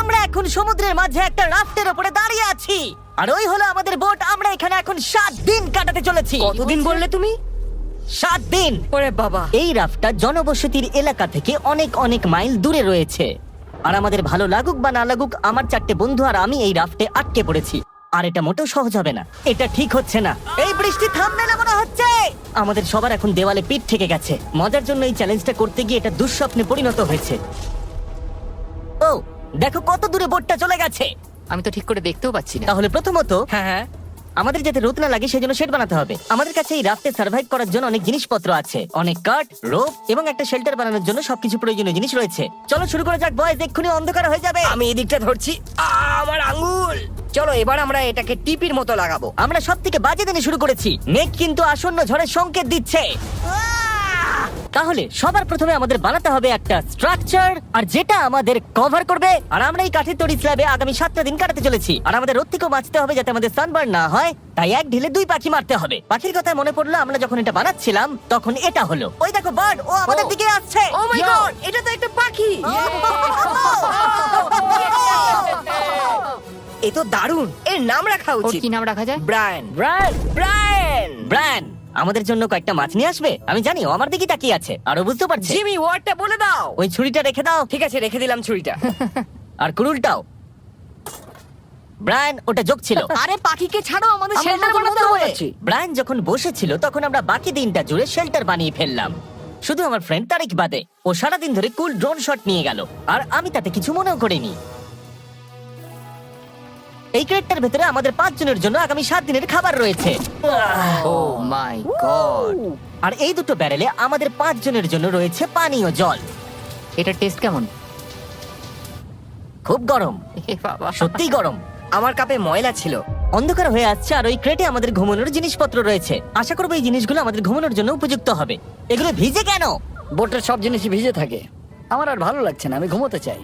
আমরা এখন সমুদ্রের মাঝে একটা রাফটের উপরে দাঁড়িয়ে আছি আর ওই হলো আমাদের বোট। আমরা এখানে এখন 7 দিন কাটাতে চলেছি। কতদিন বললে তুমি? 7 দিন। ওরে বাবা। এই রাফটটা জনবসতির এলাকা থেকে অনেক অনেক মাইল দূরে রয়েছে। আর আমাদের ভালো লাগুক বা না লাগুক, আমার 4টে বন্ধু আর আমি এই রাফটে আটকে পড়েছি। আর এটা মোটেও সহজ হবে না। এটা ঠিক হচ্ছে না। এই বৃষ্টি থামবে না মনে হচ্ছে। আমাদের সবার এখন দেওয়ালে পিঠ থেকে গেছে। মজার জন্য এই চ্যালেঞ্জটা করতে গিয়ে এটা দুঃস্বপ্নে পরিণত হয়েছে। ও দেখো কত দূরে বোটটা চলে গেছে। আমি তো ঠিক করে দেখতেও পাচ্ছি না। তাহলে প্রথমত হ্যাঁ হ্যাঁ। আমাদের যাতে রোদ না লাগে সেই জন্য শেড বানাতে হবে। আমাদের কাছে এই রাফটে সার্ভাইভ করার জন্য অনেক জিনিসপত্র আছে, অনেক কাঠ, রোপ এবং একটা শেল্টার বানানোর জন্য সবকিছু প্রয়োজনীয় জিনিস রয়েছে। চলো শুরু করা যাক বয়েজ, এক্ষুনি অন্ধকার হয়ে যাবে। আমি এদিকটা ধরছি। আমার আঙ্গুল। চলো এবার আমরা এটাকে টিপির মতো লাগাবো। আমরা সব থেকে বাজে দিনে শুরু করেছি। মেঘ কিন্তু আসন্ন ঝড়ের সংকেত দিচ্ছে। তাহলে সবার প্রথমে আমাদের বানাতে হবে একটা স্ট্রাকচার, আর যেটা আমাদের কভার করবে। আর আমরা এই কাঠের তৈরি স্ল্যাবে আগামী 7টা দিন কাটাতে চলেছি। আর আমাদের রোদ থেকেও বাঁচতে হবে যাতে আমাদের সানবার্ন না হয়। তাই এক ঢিলে 2 পাখি মারতে হবে। পাখির কথা মনে পড়লো, আমরা যখন এটা বানাচ্ছিলাম তখন এটা হলো। ওই দেখো বার্ড, ও আমাদের দিকে আসছে। ও মাই গড, এটা তো একটা পাখি। এ তো দারুণ। এর নাম রাখা ওর উচিত। কি নাম রাখা যায়? ব্রায়ান। Brian, Brian. ব্রায়ান আমাদের জন্য কয়েকটা মাছ নিয়ে আসবে। আমি জানি ও আমার দিকে তাকিয়ে আছে, আর ও বুঝতে পারছে। জিমি ওয়ার্ডটা বলে দাও। ওই ছুরিটা রেখে দাও। ঠিক আছে, রেখে দিলাম ছুরিটা। আর কুরুলটাও। ব্রায়ান ওটা যোগ ছিল। আরে পাখিকে ছাড়ো, আমাদের আমরা শেল্টার নতুন বানাতে বন্ধু হবে। বানাচ্ছি। ব্রায়ান যখন বসেছিল তখন আমরা বাকি দিনটা জুড়ে শেল্টার বানিয়ে ফেললাম। শুধু আমার ফ্রেন্ড তারিক বাদে। ও সারাদিন ধরে কুল ড্রোন শট নিয়ে গেল, আর আমি তাতে কিছু মনেও করিনি। এই ক্রেটটার ভেতরে আমাদের 5 জনের জন্য আগামী 7 দিনের খাবার রয়েছে। ও মাই গড। আর এই দুটো ব্যারেলে আমাদের 5 জনের জন্য রয়েছে পানীয় জল। এটা টেস্ট কেমন? খুব গরম, এ বাবা। সত্যিই গরম। আমার কাপে ময়লা ছিল। অন্ধকার হয়ে আসছে, আর ওই ক্রেটে আমাদের ঘুমানোর জিনিসপত্র রয়েছে। আশা করবো এই জিনিসগুলো আমাদের ঘুমানোর জন্য উপযুক্ত হবে। এগুলো ভিজে কেন? বোটের সব জিনিসই ভিজে থাকে। আমার আর ভালো লাগছে না, আমি ঘুমোতে চাই।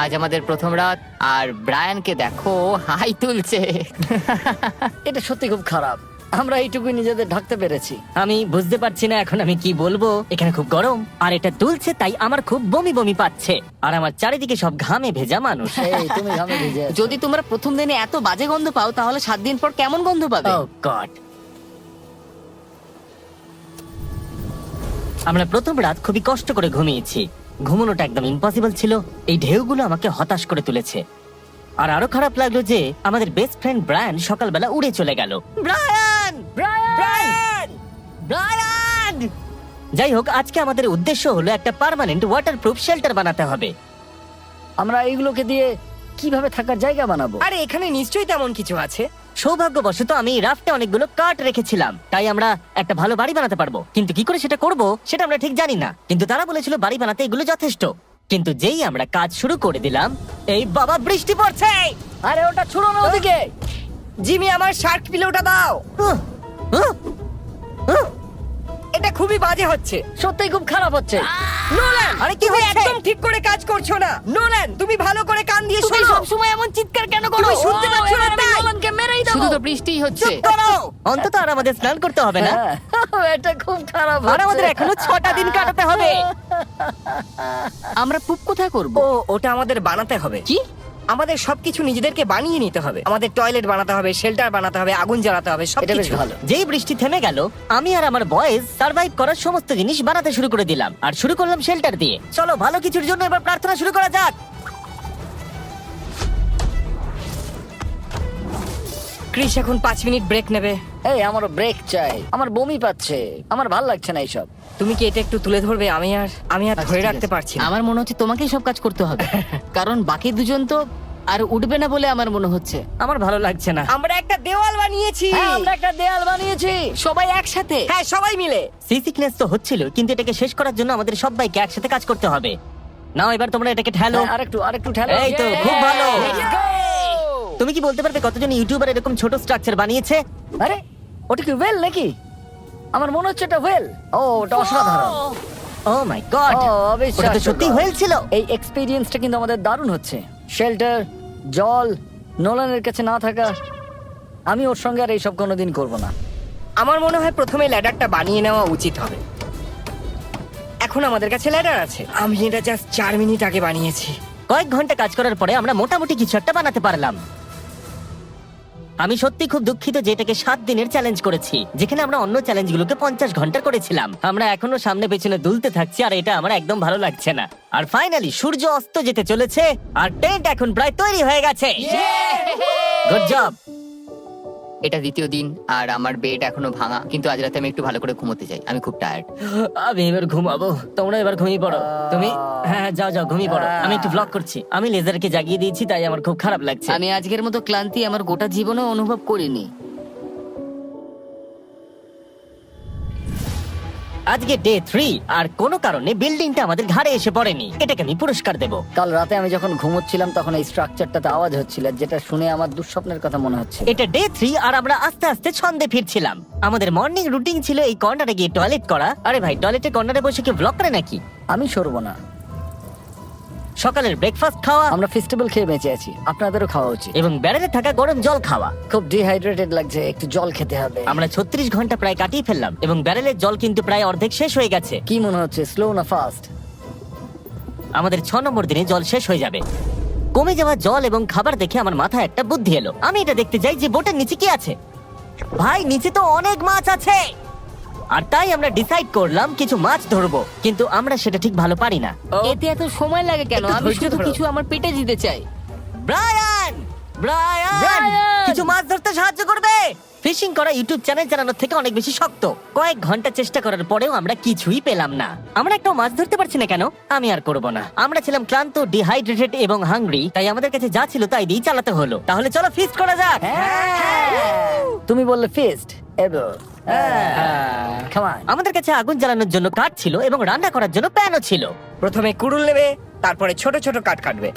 আজ আমাদের প্রথম রাত, আর ব্রায়ানকে দেখো হাই তুলছে। এটা সত্যি খুব খারাপ। আমরা এইটুকুই নিজেদের ঢাকতে পেরেছি। আমি বুঝতে পারছি না এখন আমি কি বলবো। এখানে খুব গরম, আর এটা তুলছে তাই আমার খুব বমি বমি পাচ্ছে। আর আমার চারিদিকে সব ঘামে ভেজা মানুষ। এই তুমি ঘামে ভিজে আছো। যদি তোমরা প্রথম দিনে এত বাজে গন্ধ পাও, তাহলে 7 দিন পর কেমন গন্ধ পাবে? Oh God! আমরা প্রথম রাত খুবই কষ্ট করে ঘুমিয়েছি। ঘুমানোটা একদম ইম্পসিবল ছিল। এই ঢেউগুলো আমাকে হতাশ করে তুলেছে। আর আরো খারাপ লাগলো যে আমাদের বেস্ট ফ্রেন্ড ব্রায়ান সকালবেলা উড়ে চলে গেল। ব্রায়ান! ব্রায়ান! ব্রায়ান! যাই হোক, আজকে আমাদের উদ্দেশ্য হলো একটা পার্মানেন্ট ওয়াটারপ্রুফ শেল্টার বানাতে হবে। আমরা এইগুলোকে দিয়ে কিভাবে থাকার জায়গা বানাবো? আরে এখানে নিশ্চয়ই তেমন কিছু আছে। সৌভাগ্যবশত আমি এই রাফটে অনেকগুলো কাঠ রেখেছিলাম, তাই আমরা একটা ভালো বাড়ি বানাতে পারবো। কিন্তু কি করে সেটা করব সেটা আমরা ঠিক জানি না। কিন্তু তারা বলেছিল বাড়ি বানাতে এগুলো যথেষ্ট। কিন্তু যেই আমরা কাজ শুরু করে দিলাম, এই বাবা বৃষ্টি পড়ছে। আরে ওটা ছুড়ো না ওদিকে। জিমি, আমার শার্ক পিলোটা দাও। উহ, উহ, উহ। এটা খুবই বাজে হচ্ছে। সত্যিই খুব খারাপ হচ্ছে। নোলান, আরে কি তুমি হচ্ছে? একদম ঠিক করে কাজ করছো না। নোলান, তুমি ভালো করে কান দিয়ে তুমি শোনো। সবসময় এমন চিৎকার কেন করো? তুমি শুনতে পাচ্ছ না আমি তাই? নোলানকে মেরেই দেবো। শুধু তো বৃষ্টিই হচ্ছে। চুপ করো। অন্তত আর আমাদের স্নান করতে হবে না। হ্যাঁ, এটা খুব খারাপ আর আমাদের এখনো 6টা দিন কাটাতে হবে। আমরা পুপ কোথায় করব? ও, ওটা আমাদের বানাতে হবে। কি? আমাদের সবকিছু নিজেদেরকে বানিয়ে নিতে হবে। আমাদের টয়লেট বানাতে হবে, শেল্টার বানাতে হবে, আগুন জ্বালাতে হবে, এটা বেশ সবকিছু। ভালো। যেই বৃষ্টি থেমে গেল, আমি আর আমার বয়েজ সার্ভাইভ করার সমস্ত জিনিস বানাতে শুরু করে দিলাম। আর শুরু করলাম শেল্টার দিয়ে। চলো ভালো কিছুর জন্য এবার প্রার্থনা শুরু করা যাক। ক্রিস এখন 5 মিনিট ব্রেক নেবে। এই আমারও ব্রেক চাই, আমার বমি পাচ্ছে, আমার ভাল লাগছে না এইসব। তুমি কি এটা একটু তুলে ধরবে? আমি আর আচ্ছা, ধরে ঠিক রাখতে আছে। পারছি না। আমার মনে হচ্ছে তোমাকেই সব কাজ করতে হবে, কারণ বাকি দুজন তো আর উঠবে না বলে আমার মনে হচ্ছে। আমার ভালো লাগছে না। আমরা একটা দেওয়াল বানিয়েছি। হ্যাঁ, আমরা একটা দেয়াল বানিয়েছি। সবাই একসাথে। হ্যাঁ, সবাই মিলে। সি সিকনেস তো হচ্ছিল, কিন্তু এটাকে শেষ করার জন্য আমাদের সবাইকে একসাথে কাজ করতে হবে। নাও এবার তোমরা এটাকে ঠেলো। হ্যাঁ, আরেকটু ঠেলো। এই তো, খুব ভালো। Let's go! তুমি কি বলতে পারবে কতজন ইউটিউবার এরকম ছোট স্ট্রাকচার বানিয়েছে? আরে ওটা কি ওয়েল নাকি? আমার মনে হচ্ছে এটা ওয়েল। ও, ওটা অসাধারণ। ও মাই গড, ও, ওটা অবিশ্বাস্য। তো সত্যি হয়েছিল। এই এক্সপেরিয়েন্সটা কিন্তু আমাদের দারুণ হচ্ছে। শেল্টার, জল, নোলানের কাছে না থাকা। আমি ওর সঙ্গে আর এইসব কোনোদিন করব না। আমার মনে হয় প্রথমে ল্যাডারটা বানিয়ে নেওয়া উচিত হবে। এখন আমাদের কাছে ল্যাডার আছে। আমি এটা জাস্ট 4 মিনিট আগে বানিয়েছি। কয়েক ঘন্টা কাজ করার পরে আমরা মোটামুটি কিছু একটা বানাতে পারলাম। আমি সত্যি খুব দুঃখিত যে এটাকে 7 দিনের চ্যালেঞ্জ করেছি, যেখানে আমরা অন্য চ্যালেঞ্জগুলোকে 50 ঘন্টা করেছিলাম। আমরা এখনো সামনে পেছনে দুলতে থাকছি আর এটা আমার একদম ভালো লাগছে না। আর ফাইনালি সূর্য অস্ত যেতে চলেছে আর টেন্ট এখন প্রায় তৈরি হয়ে গেছে। Good job. এটা দ্বিতীয় দিন আর আমার বেড এখনো ভাঙা, কিন্তু আজ রাতে আমি একটু ভালো করে ঘুমোতে চাই, আমি খুব টায়ার্ড। আমি এবার ঘুমাবো, তোমরা এবার ঘুমিয়ে পড়ো। তুমি হ্যাঁ যাও যাও ঘুমিয়ে পড়ো, আমি একটু ব্লগ করছি। আমি লেজারকে জাগিয়ে দিয়েছি তাই আমার খুব খারাপ লাগছে। আমি আজকের মতো ক্লান্তি আমার গোটা জীবনে অনুভব করিনি। আজকে ডে 3 আর কোনো কারণে বিল্ডিংটা আমাদের ঘাড়ে এসে পড়েনি। এটাকে আমি পুরস্কার দেব। কাল রাতে আমি যখন ঘুমোচ্ছিলাম তখন এই স্ট্রাকচারটাতে আওয়াজ হচ্ছিল, যেটা শুনে আমার দুঃস্বপ্নের কথা মনে হচ্ছে। এটা ডে 3 আর আমরা আস্তে আস্তে ছন্দে ফিরছিলাম। আমাদের মর্নিং রুটিন ছিল এই কর্নারে গিয়ে টয়লেট করা। আরে ভাই, টয়লেটের কর্নারে বসে কি ব্লগ করে নাকি? আমি সরবো না। সকালের ব্রেকফাস্ট খাওয়া আমরা ফেস্টিভ্যাল খেয়ে বেঁচে আছি, আপনাদেরও খাওয়া উচিত। এবং ব্যারেলে থাকা গরম জল খাওয়া। খুব ডিহাইড্রেটেড লাগছে, একটু জল খেতে হবে। আমরা 36 ঘন্টা প্রায় কাটিয়ে ফেললাম এবং ব্যারেলের জল কিন্তু প্রায় অর্ধেক শেষ হয়ে গেছে। কি মনে হচ্ছে, স্লো না ফাস্ট? আমাদের 6 নম্বর দিনে জল শেষ হয়ে যাবে। কমে যাওয়া জল এবং খাবার দেখে আমার মাথায় একটা বুদ্ধি এলো। আমি এটা দেখতে যাই যে বোটের নিচে কি আছে। ভাই, নিচে তো অনেক মাছ আছে। আর তাই আমরা ডিসাইড করলাম কিছু মাছ ধরবো, কিন্তু আমরা সেটা ঠিক ভালো পারি না। এতে এত সময় লাগে কেন? একটু আমি ধৈর্য শুধু ধরো। কিছু আমার পেটে দিতে চাই। ব্রায়ান ব্রায়ান কিছু মাছ ধরতে সাহায্য করবে? ফিশিং করা ইউটিউব চ্যানেল চালানোর থেকে অনেক বেশি শক্ত। কয়েক ঘন্টা চেষ্টা করার পরেও আমরা কিছুই পেলাম না। আমরা একটা মাছ ধরতে পারছি না কেন? আমি আর করব না। আমরা ছিলাম ক্লান্ত, ডিহাইড্রেটেড এবং হাংরি, তাই আমাদের কাছে যা ছিল তাই দিয়ে চালাতে হলো। তাহলে চলো ফিস্ট করা যাক। তুমি বললে ফিস্ট এবার। Come on. আমাদের কাছে আগুন জ্বালানোর জন্য কাঠ ছিল এবং রান্না করার জন্য প্যানও ছিল। প্রথমে কুড়ুল নেবে, তারপরে ছোট ছোট কাঠ কাটবে,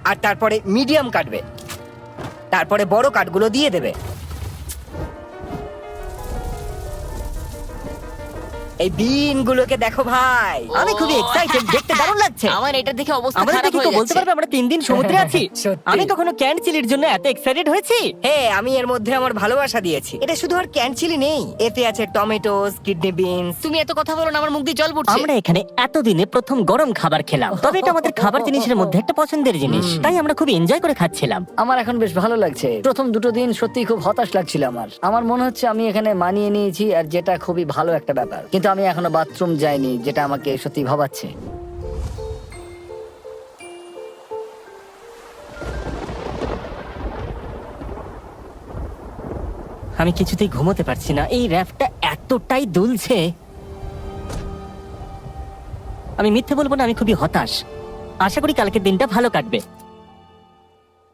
আর তারপরে মিডিয়াম কাটবে, তারপরে বড় কাঠগুলো দিয়ে দেবে। এই বিনগুলোকে দেখো ভাই। আমি খুবই এক্সাইটেড, দেখতে দারুণ লাগছে। আমার এটা দেখে অবস্থা আমাদের খারাপ দেখে হয়ে কেউ বলতে যাচ্ছে। পারবে আমরা 3 দিন সমুদ্রে আছি? সত্যি। আমি কখনো ক্যান্ড চিলির জন্য এত এক্সাইটেড হয়েছি? হ্যাঁ, আমি এর মধ্যে আমার ভালোবাসা দিয়েছি। এটা শুধু আর ক্যান চিলি নেই, এতে আছে টমেটোস, কিডনি বিনস। তুমি এত কথা বলো না, আমার মুখ দিয়ে জল পড়ছে। আমরা এখানে এতদিনে প্রথম গরম খাবার খেলাম, তবে এটা আমাদের খাবার জিনিসের মধ্যে একটা পছন্দের জিনিস, তাই আমরা খুব এনজয় করে খাচ্ছিলাম। আমার এখন বেশ ভালো লাগছে। প্রথম দুটো দিন সত্যি খুব হতাশ লাগছিল আমার মনে হচ্ছে আমি এখানে মানিয়ে নিয়েছি, আর যেটা খুবই ভালো একটা ব্যাপার। কিন্তু আমি এখনো বাথরুম যাইনি, যেটা আমাকে সত্যি ভাবাচ্ছে। আমি কিছুতেই ঘুমোতে পারছি না, এই র্যাফটা এতটাই দুলছে। আমি মিথ্যে বলবো না, আমি খুবই হতাশ। আশা করি কালকের দিনটা ভালো কাটবে।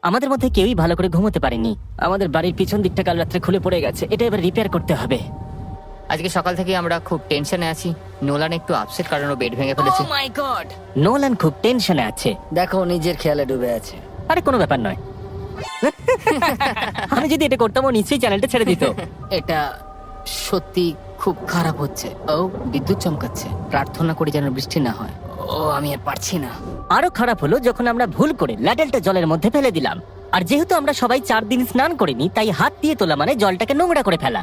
আমাদের মধ্যে কেউই ভালো করে ঘুমোতে পারেনি। আমাদের বাড়ির পিছন দিকটা কাল রাত্রে খুলে পড়ে গেছে, এটা এবার রিপেয়ার করতে হবে। আজকে সকাল থেকে আমরা খুব টেনশনে আছি। নোলান একটু আপসেট কারণ ও বেড ভেঙে ফেলেছে। Oh মাই গড। নোলান খুব টেনশনে আছে। দেখো, নিজের খেয়ালে ডুবে আছে। আরে কোনো ব্যাপার নয়। আমি যদি এটা করতাম ও নিশ্চয়ই চ্যানেলটা ছেড়ে দিত। এটা সত্যি খুব খারাপ হচ্ছে। ও বিদ্যুৎ চমকাচ্ছে। প্রার্থনা করি যেন বৃষ্টি না হয়। ও আমি আর পারছি না। আরো খারাপ হলো যখন আমরা ভুল করে ল্যাডেলটা জলের মধ্যে ফেলে দিলাম। আর যেহেতু আমরা সবাই 4 দিন স্নান করিনি, তাই হাত দিয়ে তোলা মানে জলটাকে নোংরা করে ফেলা।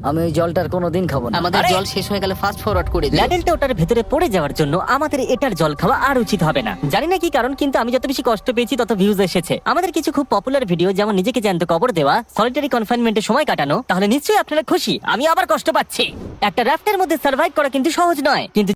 আমি ওই জলটার কোনোদিন খাবো না। আমাদের আরে! জল শেষ হয়ে গেলে ফাস্ট ফরওয়ার্ড করে দিও। ল্যাডেলটা ওটার ভেতরে পড়ে যাওয়ার জন্য আমাদের এটার জল খাওয়া আর উচিত হবে না। জানি না কি কারণ, কিন্তু আমি যত বেশি কষ্ট পেয়েছি তত ভিউজ এসেছে। আমাদের কিছু খুব পপুলার ভিডিও, যেমন নিজেকে জ্যান্ত কবর দেওয়া, সলিটারি কনফাইনমেন্টে সময় কাটানো, তাহলে নিশ্চয়ই আপনারা খুশি। আমি আবার কষ্ট পাচ্ছি। একটা রাফটের মধ্যে সার্ভাইভ করা কিন্তু সহজ নয়, কিন্তু